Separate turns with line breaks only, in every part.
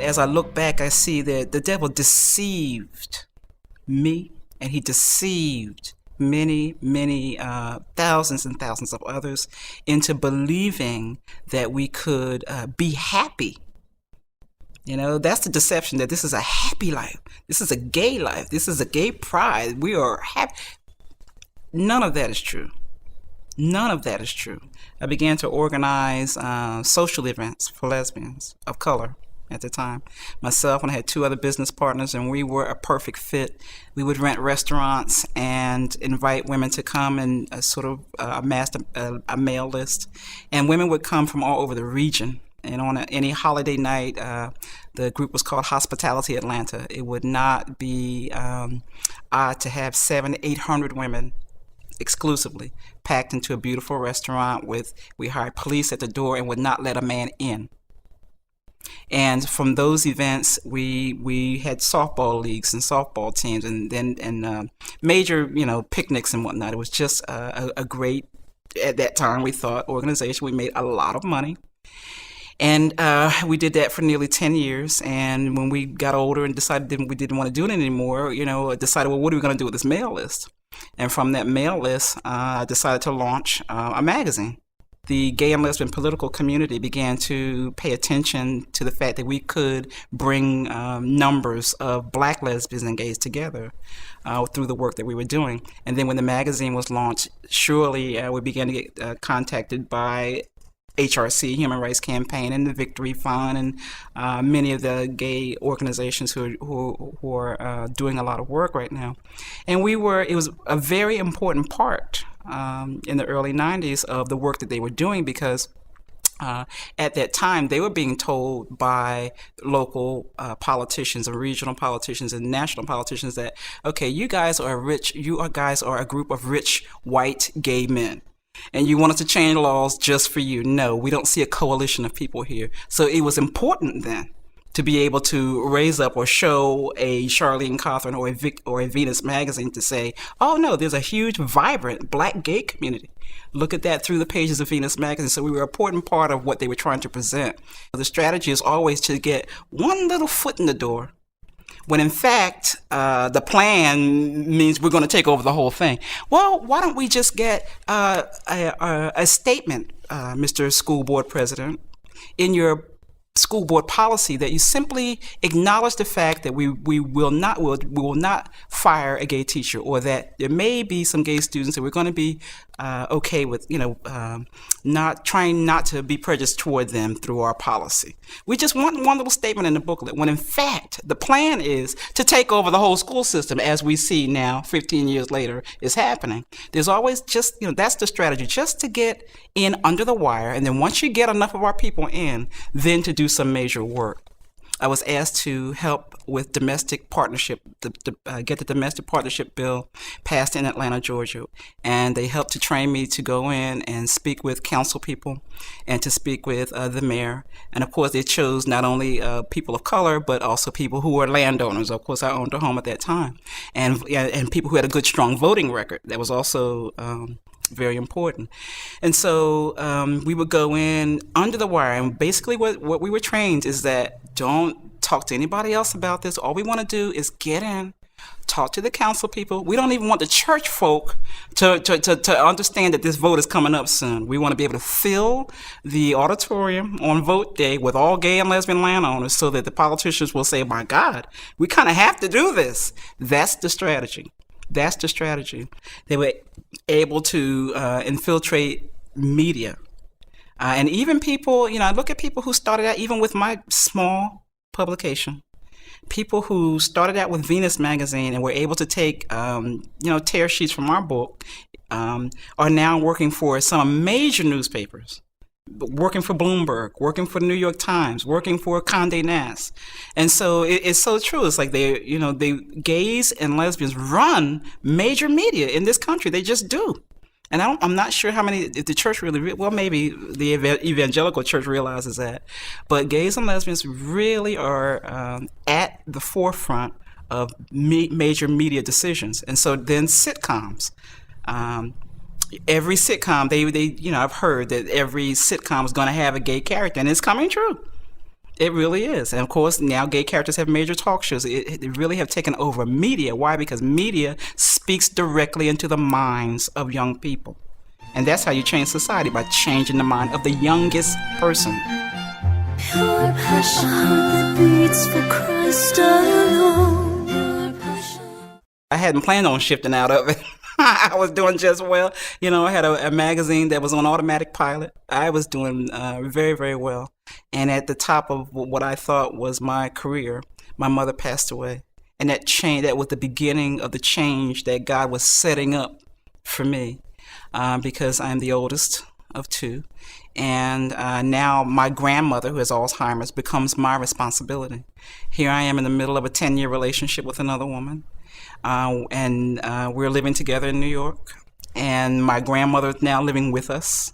as I look back, I see that the devil deceived me, and he deceived many thousands and thousands of others into believing that we could be happy. That's the deception, that this is a happy life. This is a gay life. This is a gay pride. We are happy. None of that is true. None of that is true. I began to organize social events for lesbians of color at the time. Myself and I had two other business partners, and we were a perfect fit. We would rent restaurants and invite women to come and sort of amass a mail list. And women would come from all over the region. And on any holiday night, the group was called Hospitality Atlanta. It would not be odd to have 700 to 800 women exclusively packed into a beautiful restaurant. We hired police at the door and would not let a man in. And from those events, we had softball leagues and softball teams, and major picnics and whatnot. It was just a great, at that time we thought, organization. We made a lot of money. And we did that for nearly 10 years. And when we got older and decided we didn't want to do it anymore, decided, well, what are we going to do with this mail list? And from that mail list, I decided to launch a magazine. The gay and lesbian political community began to pay attention to the fact that we could bring numbers of Black lesbians and gays together through the work that we were doing. And then when the magazine was launched, surely we began to get contacted by HRC, Human Rights Campaign, and the Victory Fund, and many of the gay organizations who are doing a lot of work right now. And it was a very important part in the early 90s of the work that they were doing, because at that time they were being told by local politicians and regional politicians and national politicians that, okay, you guys are a group of rich white gay men, and you want us to change laws just for you. No, we don't see a coalition of people here. So it was important then to be able to raise up or show a Charlene, Cothran, or a Venus magazine to say, oh no, there's a huge, vibrant Black gay community. Look at that through the pages of Venus magazine. So we were an important part of what they were trying to present. The strategy is always to get one little foot in the door, when in fact, the plan means we're going to take over the whole thing. Well, why don't we just get a statement, Mr. School Board President, in your school board policy, that you simply acknowledge the fact that we will not fire a gay teacher, or that there may be some gay students that we're going to be okay with, not trying not to be prejudiced toward them through our policy. We just want one little statement in the booklet, when in fact the plan is to take over the whole school system, as we see now 15 years later is happening. There's always just, that's the strategy, just to get in under the wire, and then once you get enough of our people in, then to do some major work. I was asked to help with domestic partnership, get the domestic partnership bill passed in Atlanta, Georgia. And they helped to train me to go in and speak with council people and to speak with the mayor. And of course, they chose not only people of color, but also people who were landowners. Of course, I owned a home at that time. And people who had a good, strong voting record. That was also very important. And so we would go in under the wire, and basically what we were trained is that don't talk to anybody else about this. All we want to do is get in, talk to the council people. We don't even want the church folk to understand that this vote is coming up soon. We want to be able to fill the auditorium on vote day with all gay and lesbian landowners, so that the politicians will say, my God, we kind of have to do this. That's the strategy. That's the strategy. They were able to infiltrate media. And even people, I look at people who started out even with my small publication. People who started out with Venus magazine and were able to take, tear sheets from our book, are now working for some major newspapers, working for Bloomberg, working for the New York Times, working for Condé Nast. And so it's so true. It's like they gays and lesbians run major media in this country. They just do. And I'm not sure how many, if the church really, well, maybe the evangelical church realizes that. But gays and lesbians really are at the forefront of major media decisions. And so then sitcoms. Every sitcom, I've heard that every sitcom is going to have a gay character, and it's coming true. It really is. And of course, now gay characters have major talk shows. They really have taken over media. Why? Because media speaks directly into the minds of young people. And that's how you change society, by changing the mind of the youngest person.
Your passion that beats for Christ alone. Your passion.
I hadn't planned on shifting out of it. I was doing just well. I had a magazine that was on automatic pilot. I was doing very, very well. And at the top of what I thought was my career, my mother passed away. And that was the beginning of the change that God was setting up for me, because I'm the oldest of two. And now my grandmother, who has Alzheimer's, becomes my responsibility. Here I am in the middle of a 10-year relationship with another woman. And we're living together in New York, and my grandmother is now living with us.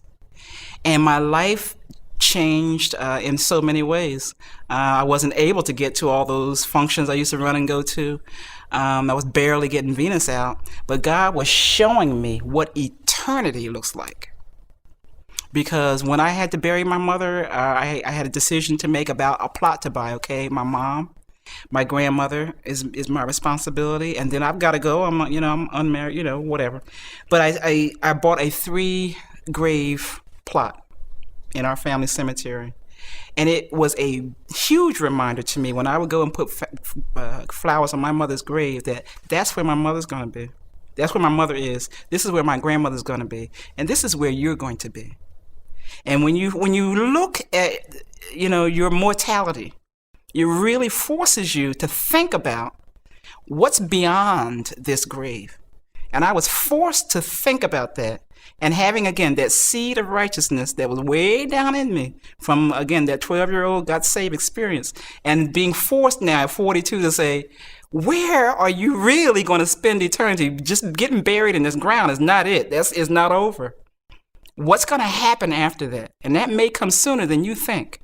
And my life changed in so many ways. I wasn't able to get to all those functions I used to run and go to. I was barely getting Venus out, but God was showing me what eternity looks like. Because when I had to bury my mother, I had a decision to make about a plot to buy. Okay, my mom, my grandmother is my responsibility, and then I've got to go. I'm unmarried, whatever. But I bought a 3-grave plot in our family cemetery, and it was a huge reminder to me when I would go and put flowers on my mother's grave that's where my mother's going to be. That's where my mother is. This is where my grandmother's going to be, and this is where you're going to be. And when you look at your mortality, it really forces you to think about what's beyond this grave. And I was forced to think about that. And having, again, that seed of righteousness that was way down in me from, again, that 12-year-old got saved experience, and being forced now at 42 to say, where are you really going to spend eternity? Just getting buried in this ground is not it. It's not over. What's going to happen after that? And that may come sooner than you think.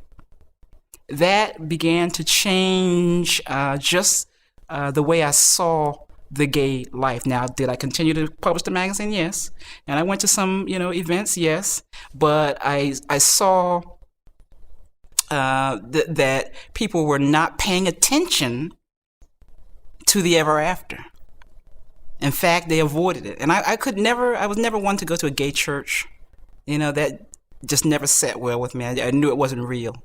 That began to change just the way I saw the gay life. Now, did I continue to publish the magazine? Yes. And I went to some, events? Yes. But I saw that people were not paying attention to the ever after. In fact, they avoided it. And I was never one to go to a gay church. That just never sat well with me. I knew it wasn't real.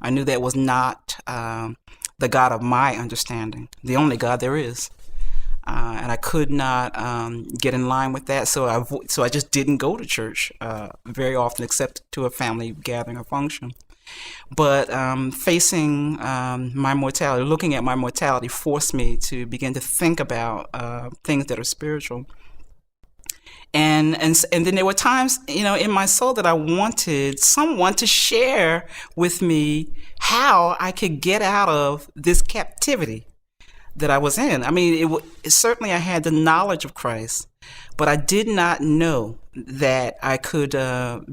I knew that was not the God of my understanding, the only God there is. And I could not get in line with that, so I just didn't go to church very often, except to a family gathering or function. But facing my mortality, looking at my mortality, forced me to begin to think about things that are spiritual. And then there were times, in my soul that I wanted someone to share with me how I could get out of this captivity that I was in. I mean, certainly I had the knowledge of Christ, but I did not know that I could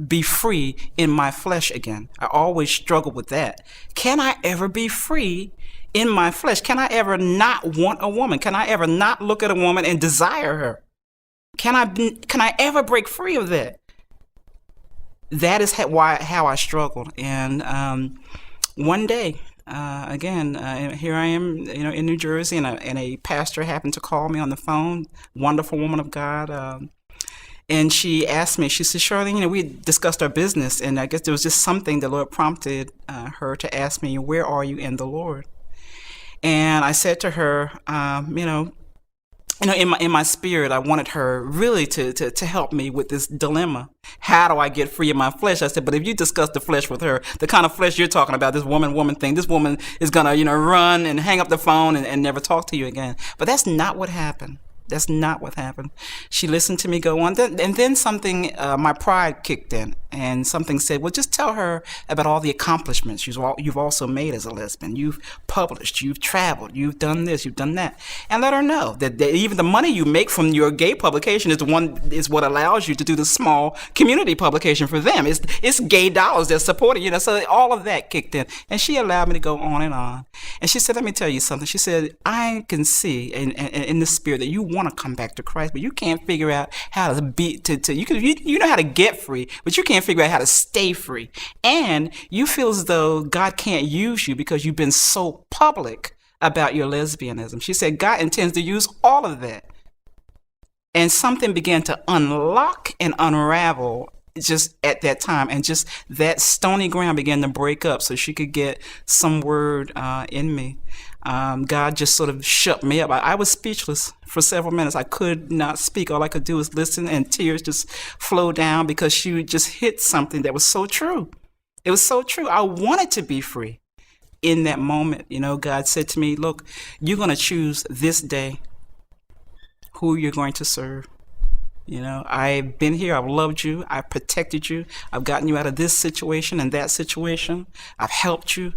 be free in my flesh again. I always struggled with that. Can I ever be free in my flesh? Can I ever not want a woman? Can I ever not look at a woman and desire her? Can I ever break free of that? That is how I struggled. And one day, again, here I am, in New Jersey, and a pastor happened to call me on the phone. Wonderful woman of God. And she asked me, she said, Charlene, we discussed our business, and I guess there was just something the Lord prompted her to ask me, where are you in the Lord? And I said to her, in my spirit, I wanted her really to help me with this dilemma. How do I get free of my flesh? I said, but if you discuss the flesh with her, the kind of flesh you're talking about, this woman thing, this woman is going to, run and hang up the phone and never talk to you again. But that's not what happened. That's not what happened. She listened to me go on, and then something, my pride kicked in, and something said, well, just tell her about all the accomplishments you've also made as a lesbian. You've published, you've traveled, you've done this, you've done that, and let her know that even the money you make from your gay publication is what allows you to do the small community publication for them. It's gay dollars that support it, So all of that kicked in, and she allowed me to go on. And she said, let me tell you something. She said, I can see in the spirit that you want want to come back to Christ, but you can't figure out how to be you know how to get free, but you can't figure out how to stay free. And you feel as though God can't use you because you've been so public about your lesbianism. She said God intends to use all of that. And something began to unlock and unravel just at that time, and just that stony ground began to break up so she could get some word in me. God just sort of shut me up. I was speechless for several minutes. I could not speak. All I could do was listen, and tears just flowed down because she just hit something that was so true. It was so true. I wanted to be free in that moment. You know, God said to me, look, you're going to choose this day who you're going to serve. You know, I've been here. I've loved you. I've protected you. I've gotten you out of this situation and that situation. I've helped you.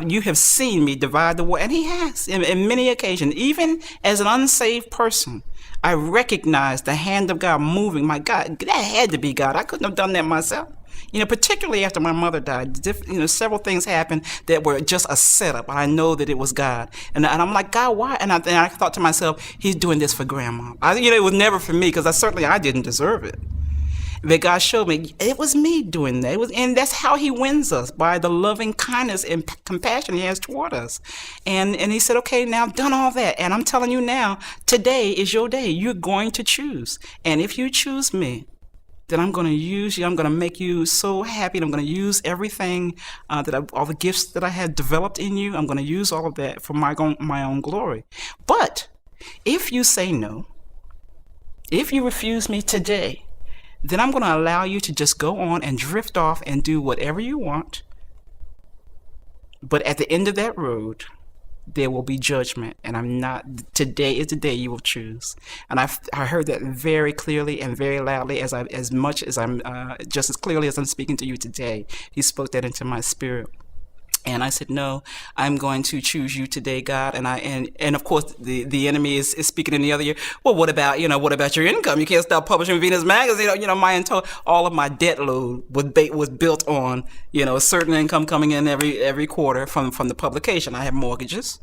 You have seen me divide the world. And he has in many occasions. Even as an unsaved person, I recognize the hand of God moving. My God, that had to be God. I couldn't have done that myself. You know, particularly after my mother died, several things happened that were just a setup. I know that it was God. And I'm like, God, why? And I thought to myself, he's doing this for Grandma. It was never for me because I didn't deserve it. But God showed me it was me doing that. And that's how he wins us, by the loving kindness and compassion he has toward us. And he said, okay, now I've done all that. And I'm telling you now, today is your day. You're going to choose. And if you choose me, then I'm going to use you. I'm going to make you so happy. And I'm going to use everything all the gifts that I had developed in you. I'm going to use all of that for my own glory. But if you say no, if you refuse me today, then I'm going to allow you to just go on and drift off and do whatever you want. But at the end of that road, there will be judgment, and today is the day you will choose. And I heard that very clearly and very loudly, just as clearly as I'm speaking to you today. He spoke that into my spirit. And I said, no, I'm going to choose you today, God. And of course the enemy is speaking in the other ear. Well, what about your income? You can't stop publishing Venus magazine. All of my debt load was built on, a certain income coming in every quarter from the publication. I have mortgages.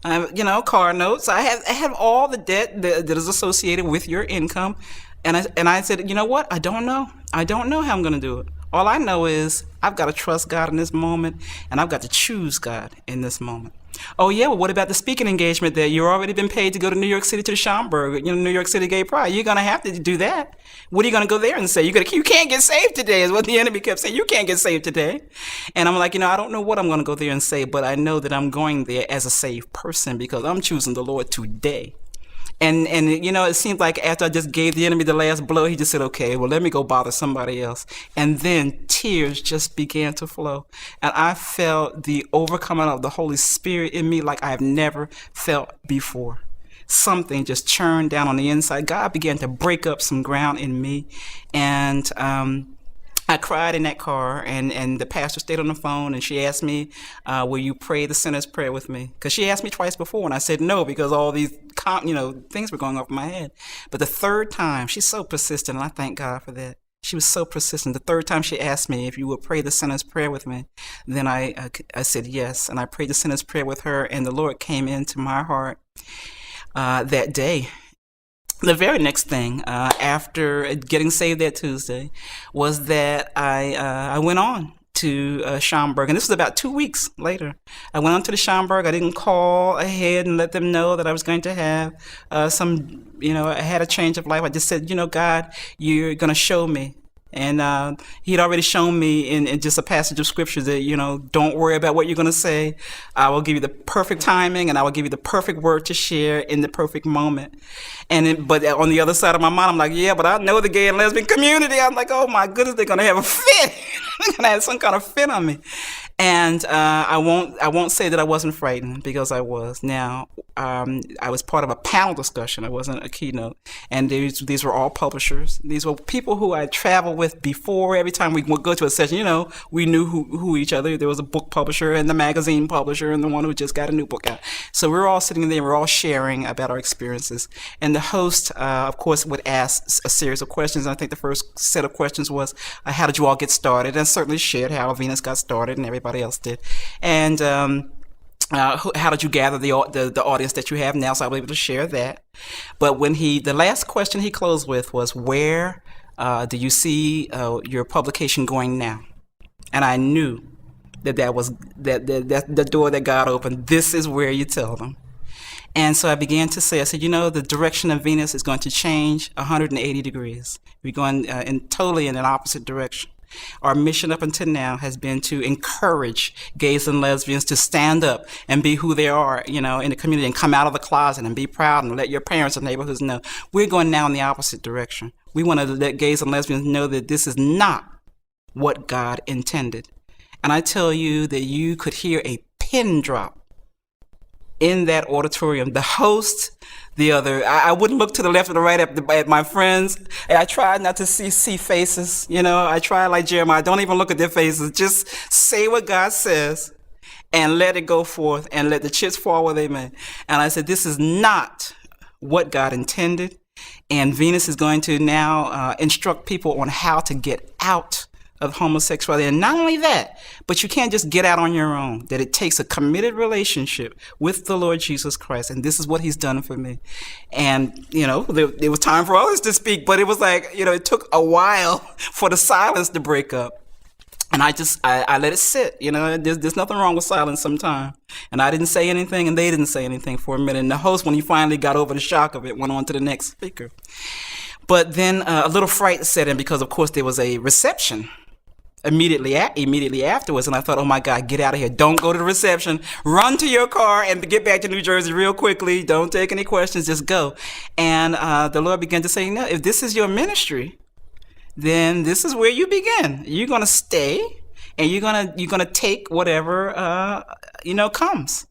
Car notes. I have all the debt that is associated with your income. And I said, you know what? I don't know how I'm going to do it. All I know is I've got to trust God in this moment, and I've got to choose God in this moment. Oh, yeah, well, what about the speaking engagement that you've already been paid to go to New York City to the Schaumburg, New York City Gay Pride? You're going to have to do that. What are you going to go there and say? You can't get saved today is what the enemy kept saying. You can't get saved today. And I'm like, I don't know what I'm going to go there and say, but I know that I'm going there as a saved person because I'm choosing the Lord today. And it seemed like after I just gave the enemy the last blow, he just said, okay, well, let me go bother somebody else. And then tears just began to flow. And I felt the overcoming of the Holy Spirit in me like I've never felt before. Something just churned down on the inside. God began to break up some ground in me. And I cried in that car, and the pastor stayed on the phone, and she asked me, will you pray the sinner's prayer with me? Because she asked me twice before, and I said no, because all these things were going off in my head. But the third time, she's so persistent, and I thank God for that. She was so persistent. The third time she asked me if you would pray the sinner's prayer with me, then I said yes, and I prayed the sinner's prayer with her, and the Lord came into my heart that day. The very next thing after getting saved that Tuesday was that I went on to Schaumburg, and this was about 2 weeks later. I went on to the Schaumburg. I didn't call ahead and let them know that I was going to have I had a change of life. I just said, God, you're going to show me. And he'd already shown me in just a passage of scripture that, don't worry about what you're going to say. I will give you the perfect timing, and I will give you the perfect word to share in the perfect moment. But on the other side of my mind, I'm like, yeah, but I know the gay and lesbian community. I'm like, oh my goodness, they're going to have a fit. They're going to have some kind of fit on me. And I won't say that I wasn't frightened, because I was. Now, I was part of a panel discussion. I wasn't a keynote. And these were all publishers. These were people who I traveled with before. Every time we would go to a session, we knew who each other. There was a book publisher and the magazine publisher and the one who just got a new book out. So we were all sitting there. We were all sharing about our experiences. And the host, of course, would ask a series of questions. And I think the first set of questions was, how did you all get started? And certainly shared how Venus got started, and everybody else did. And how did you gather the audience that you have now? So I was able to share that. But when the last question he closed with was, where do you see your publication going now? And I knew that was the door that God opened. This is where you tell them. And so I began to say, I said, the direction of Venus is going to change 180 degrees. We're going totally in an opposite direction. Our mission up until now has been to encourage gays and lesbians to stand up and be who they are, in the community, and come out of the closet and be proud and let your parents and neighborhoods know. We're going now in the opposite direction. We want to let gays and lesbians know that this is not what God intended. And I tell you that you could hear a pin drop in that auditorium. The host, I wouldn't look to the left or the right at my friends. And I tried not to see faces. I tried like Jeremiah, don't even look at their faces. Just say what God says and let it go forth and let the chips fall where they may. And I said, this is not what God intended. And Venus is going to now instruct people on how to get out of homosexuality. And not only that, but you can't just get out on your own, that it takes a committed relationship with the Lord Jesus Christ. And this is what he's done for me. And, there was time for others to speak, but it was like, it took a while for the silence to break up. And I let it sit, there's nothing wrong with silence sometimes. And I didn't say anything and they didn't say anything for a minute. And the host, when he finally got over the shock of it, went on to the next speaker. But then a little fright set in because, of course, there was a reception immediately afterwards, and I thought, oh my God, get out of here. Don't go to the reception. Run to your car and get back to New Jersey real quickly. Don't take any questions, just go. And the Lord began to say, no, if this is your ministry, then this is where you begin. You're going to stay and you're going to take whatever comes.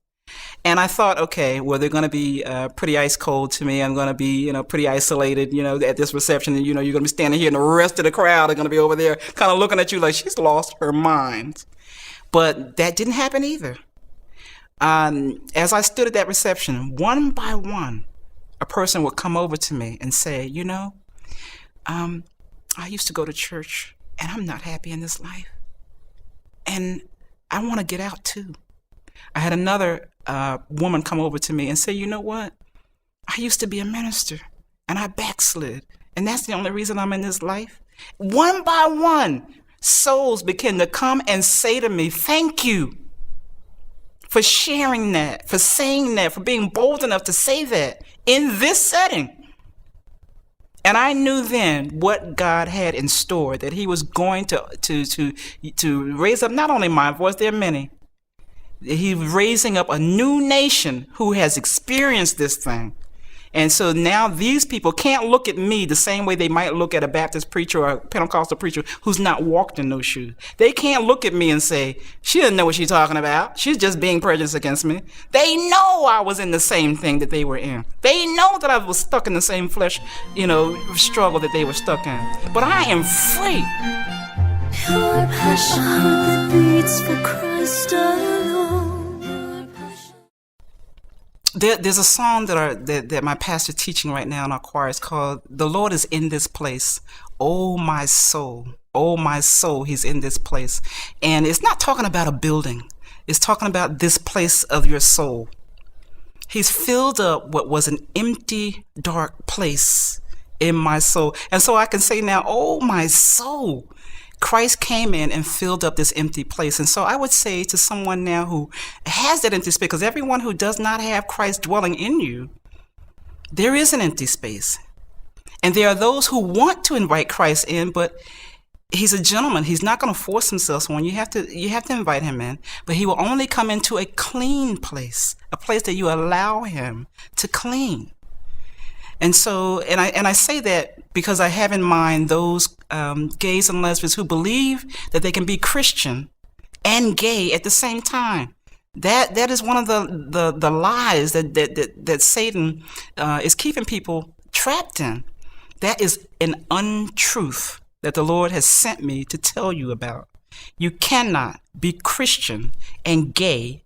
And I thought, okay, well, they're going to be pretty ice cold to me. I'm going to be, pretty isolated, at this reception. And, you're going to be standing here and the rest of the crowd are going to be over there kind of looking at you like she's lost her mind. But that didn't happen either. As I stood at that reception, one by one, a person would come over to me and say, I used to go to church and I'm not happy in this life. And I want to get out too. I had another woman come over to me and say, you know what? I used to be a minister and I backslid. And that's the only reason I'm in this life. One by one, souls began to come and say to me, thank you for sharing that, for saying that, for being bold enough to say that in this setting. And I knew then what God had in store, that he was going to raise up not only my voice, there are many. He's raising up a new nation who has experienced this thing. And so now these people can't look at me the same way they might look at a Baptist preacher or a Pentecostal preacher who's not walked in those shoes. They can't look at me and say, she doesn't know what she's talking about. She's just being prejudiced against me. They know I was in the same thing that they were in. They know that I was stuck in the same flesh, struggle that they were stuck in. But I am free.
Pure passion that beats for Christ alone.
There's a song that my pastor teaching right now in our choir is called "The Lord is in this place." Oh my soul, He's in this place, and it's not talking about a building. It's talking about this place of your soul. He's filled up what was an empty, dark place in my soul, and so I can say now, oh my soul. Christ came in and filled up this empty place. And so I would say to someone now who has that empty space, because everyone who does not have Christ dwelling in you, there is an empty space. And there are those who want to invite Christ in, but he's a gentleman. He's not going to force himself on you. You have to invite him in, but he will only come into a clean place, a place that you allow him to clean. And so, and I say that because I have in mind those gays and lesbians who believe that they can be Christian and gay at the same time. That is one of the lies that Satan is keeping people trapped in. That is an untruth that the Lord has sent me to tell you about. You cannot be Christian and gay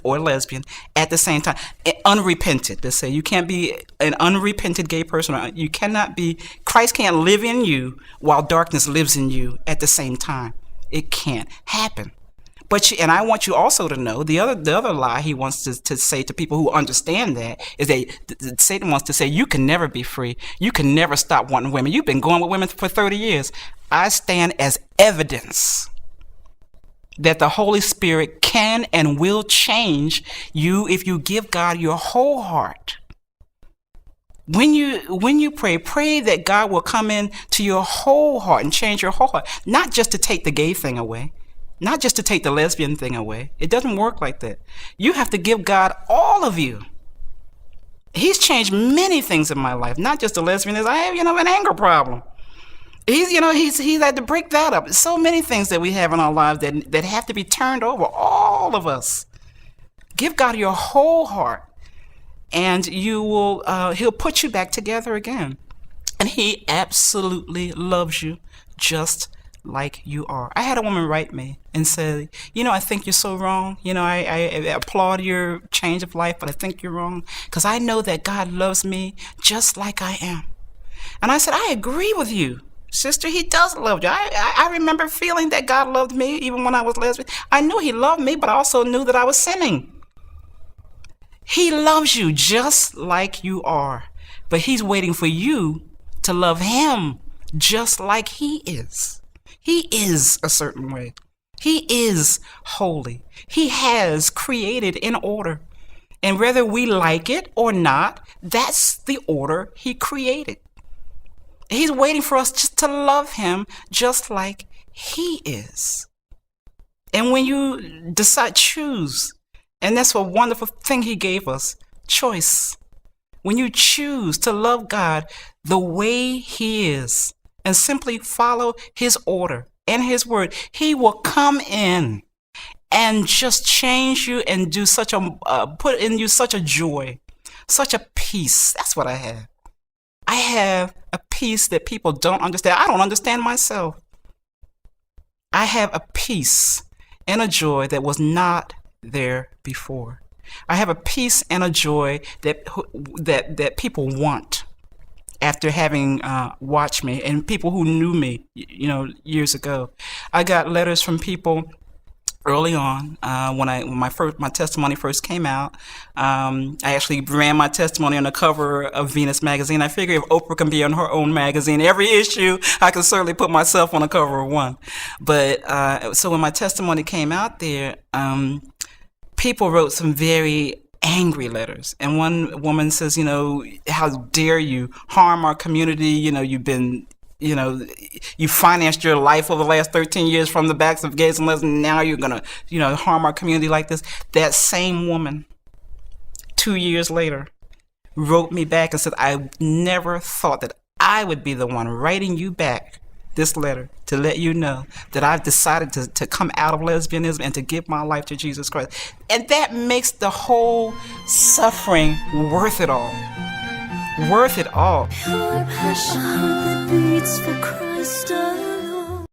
or lesbian at the same time. Unrepented, let's say. You can't be an unrepented gay person. You cannot be, Christ can't live in you while darkness lives in you at the same time. It can't happen. And I want you also to know the other lie he wants to say to people who understand that is that Satan wants to say, you can never be free. You can never stop wanting women. You've been going with women for 30 years. I stand as evidence that the Holy Spirit can and will change you if you give God your whole heart. When you pray that God will come in to your whole heart and change your whole heart, not just to take the gay thing away, not just to take the lesbian thing away. It doesn't work like that. You have to give God all of you. He's changed many things in my life, not just the lesbianism. I have, an anger problem. He's had to break that up. So many things that we have in our lives that have to be turned over, all of us. Give God your whole heart, and he'll put you back together again. And he absolutely loves you just like you are. I had a woman write me and say, I think you're so wrong. I applaud your change of life, but I think you're wrong because I know that God loves me just like I am. And I said, I agree with you, sister. He does love you. I remember feeling that God loved me even when I was lesbian. I knew he loved me, but I also knew that I was sinning. He loves you just like you are, but he's waiting for you to love him just like he is. He is a certain way. He is holy. He has created in order. And whether we like it or not, that's the order he created. He's waiting for us just to love him just like he is. And when you decide, choose. And that's a wonderful thing he gave us, choice. When you choose to love God the way he is and simply follow his order and his word, he will come in and just change you and do put in you such a joy, such a peace. That's what I have. I have a peace that people don't understand. I don't understand myself. I have a peace and a joy that was not there before. I have a peace and a joy that people want after having watched me, and people who knew me, years ago. I got letters from people early on when my testimony first came out. I actually ran my testimony on the cover of Venus magazine. I figure if Oprah can be on her own magazine every issue, I can certainly put myself on the cover of one. But so when my testimony came out there, people wrote some very angry letters. And one woman says, how dare you harm our community? You've been, you financed your life over the last 13 years from the backs of gays and lesbians. And now you're going to, harm our community like this. That same woman, 2 years later, wrote me back and said, I never thought that I would be the one writing you back this letter to let you know that I've decided to come out of lesbianism and to give my life to Jesus Christ. And that makes the whole suffering worth it all. Worth it all.
Your passion that beats for Christ alone.